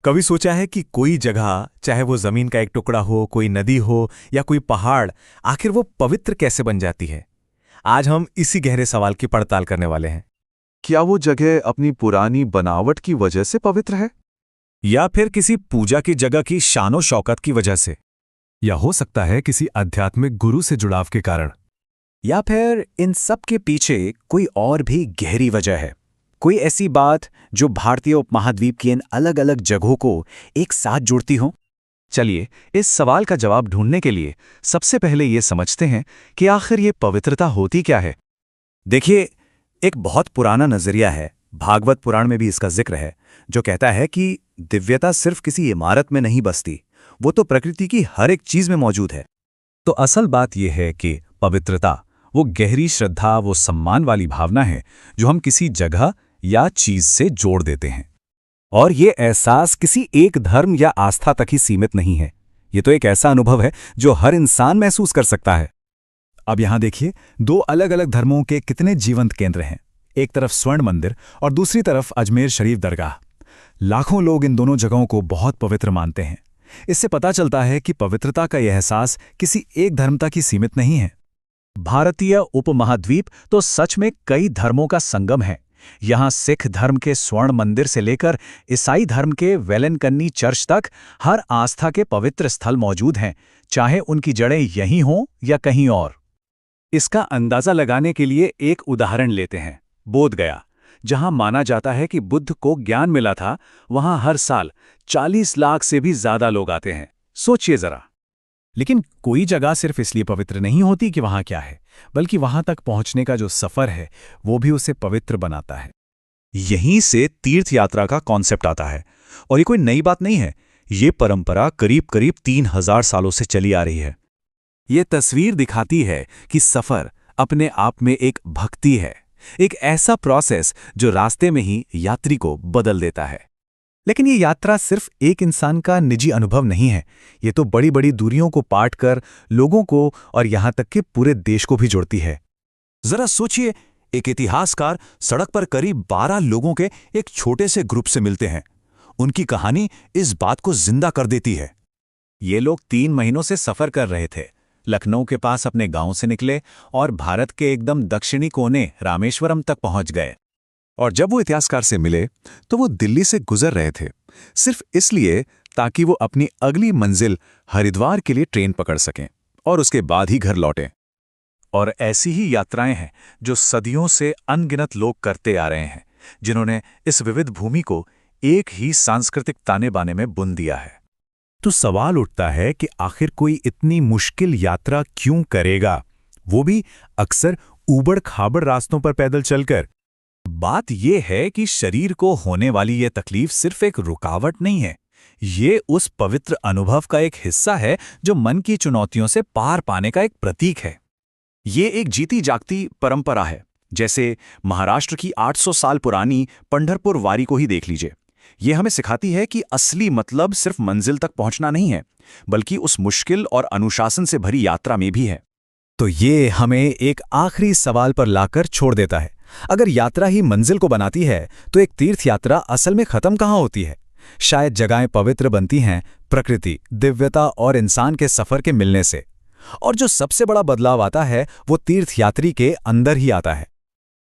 कभी सोचा है कि कोई जगह, चाहे वो जमीन का एक टुकड़ा हो, कोई नदी हो या कोई पहाड़, आखिर वो पवित्र कैसे बन जाती है? आज हम इसी गहरे सवाल की पड़ताल करने वाले हैं। क्या वो जगह अपनी पुरानी बनावट की वजह से पवित्र है? या फिर किसी पूजा की जगह की शानो शौकत की वजह से? या हो सकता है किसी आध्यात्मिक गुरु से जुड़ाव के कारण? या फिर इन सब के पीछे कोई और भी गहरी वजह है, कोई ऐसी बात जो भारतीय उपमहाद्वीप की इन अलग अलग जगहों को एक साथ जोड़ती हो? चलिए, इस सवाल का जवाब ढूंढने के लिए सबसे पहले ये समझते हैं कि आखिर ये पवित्रता होती क्या है। देखिए, एक बहुत पुराना नजरिया है, भागवत पुराण में भी इसका जिक्र है, जो कहता है कि दिव्यता सिर्फ किसी इमारत में नहीं बसती, वो तो प्रकृति की हर एक चीज में मौजूद है। तो असल बात यह है कि पवित्रता वो गहरी श्रद्धा, वो सम्मान वाली भावना है जो हम किसी जगह या चीज से जोड़ देते हैं। और ये एहसास किसी एक धर्म या आस्था तक ही सीमित नहीं है। ये तो एक ऐसा अनुभव है जो हर इंसान महसूस कर सकता है। अब यहां देखिए, दो अलग अलग धर्मों के कितने जीवंत केंद्र हैं। एक तरफ स्वर्ण मंदिर और दूसरी तरफ अजमेर शरीफ दरगाह। लाखों लोग इन दोनों जगहों को बहुत पवित्र मानते हैं। इससे पता चलता है कि पवित्रता का यह एहसास किसी एक धर्म तक ही सीमित नहीं है। भारतीय उपमहाद्वीप तो सच में कई धर्मों का संगम है। यहाँ सिख धर्म के स्वर्ण मंदिर से लेकर ईसाई धर्म के वेलनकन्नी चर्च तक हर आस्था के पवित्र स्थल मौजूद हैं, चाहे उनकी जड़ें यहीं हों या कहीं और। इसका अंदाजा लगाने के लिए एक उदाहरण लेते हैं। बोध गया, जहां माना जाता है कि बुद्ध को ज्ञान मिला था, वहां हर साल 40 लाख से भी ज्यादा लोग आते हैं। सोचिए जरा। लेकिन कोई जगह सिर्फ इसलिए पवित्र नहीं होती कि वहां क्या है, बल्कि वहां तक पहुंचने का जो सफर है वो भी उसे पवित्र बनाता है। यहीं से तीर्थ यात्रा का कॉन्सेप्ट आता है। और ये कोई नई बात नहीं है। ये परंपरा करीब करीब 3000 सालों से चली आ रही है। ये तस्वीर दिखाती है कि सफर अपने आप में एक भक्ति है, एक ऐसा प्रोसेस जो रास्ते में ही यात्री को बदल देता है। लेकिन ये यात्रा सिर्फ एक इंसान का निजी अनुभव नहीं है। ये तो बड़ी बड़ी दूरियों को पाट कर लोगों को और यहां तक कि पूरे देश को भी जोड़ती है। जरा सोचिए, एक इतिहासकार सड़क पर करीब 12 लोगों के एक छोटे से ग्रुप से मिलते हैं। उनकी कहानी इस बात को जिंदा कर देती है। ये लोग 3 महीनों से सफर कर रहे थे। लखनऊ के पास अपने गांव से निकले और भारत के एकदम दक्षिणी कोने रामेश्वरम तक पहुंच गए। और जब वो इतिहासकार से मिले तो वो दिल्ली से गुजर रहे थे, सिर्फ इसलिए ताकि वो अपनी अगली मंजिल हरिद्वार के लिए ट्रेन पकड़ सकें और उसके बाद ही घर लौटें। और ऐसी ही यात्राएं हैं जो सदियों से अनगिनत लोग करते आ रहे हैं, जिन्होंने इस विविध भूमि को एक ही सांस्कृतिक ताने बाने में बुन दिया है। तो सवाल उठता है कि आखिर कोई इतनी मुश्किल यात्रा क्यों करेगा, वो भी अक्सर ऊबड़ खाबड़ रास्तों पर पैदल चलकर। बात यह है कि शरीर को होने वाली यह तकलीफ सिर्फ एक रुकावट नहीं है। ये उस पवित्र अनुभव का एक हिस्सा है जो मन की चुनौतियों से पार पाने का एक प्रतीक है। ये एक जीती जागती परंपरा है। जैसे महाराष्ट्र की 800 साल पुरानी पंढरपुर वारी को ही देख लीजिए। ये हमें सिखाती है कि असली मतलब सिर्फ मंजिल तक पहुंचना नहीं है, बल्कि उस मुश्किल और अनुशासन से भरी यात्रा में भी है। तो ये हमें एक आखिरी सवाल पर लाकर छोड़ देता है। अगर यात्रा ही मंजिल को बनाती है, तो एक तीर्थ यात्रा असल में खत्म कहाँ होती है? शायद जगहें पवित्र बनती हैं प्रकृति, दिव्यता और इंसान के सफर के मिलने से। और जो सबसे बड़ा बदलाव आता है वो तीर्थयात्री के अंदर ही आता है।